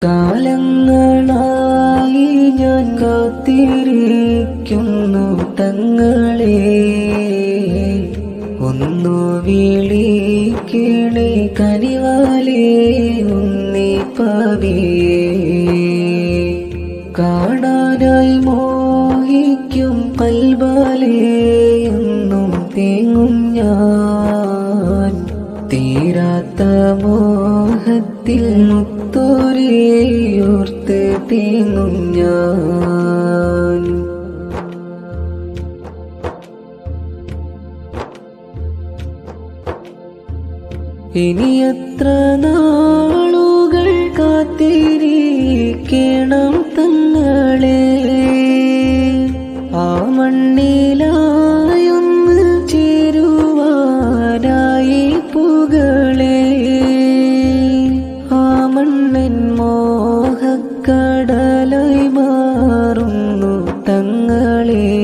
കാലങ്ങളായി ഞാൻ കാത്തിരിക്കുന്നു തങ്ങളെ, ഒന്നു വിളിക്കണേ കനിവാലേ ഉണ്ണിപ്പാവിയേ. കാണാനായി മോഹിക്കും കൽബാലേ എന്നും തേങ്ങും ഞാൻ, തീരാത്ത മോഹത്തിൽ മുത്തോരെയോർത്ത് തേങ്ങും ഞാൻ. ഇനി എത്ര നാളുകൾ കാത്തിരിക്കണം തങ്ങളെ, ആ മണ്ണിലായൊന്ന് ചേരുവാനായി പുകളെ. ആ മണ്ണൻ മോഹക്കടലായി മാറുന്നു തങ്ങളെ,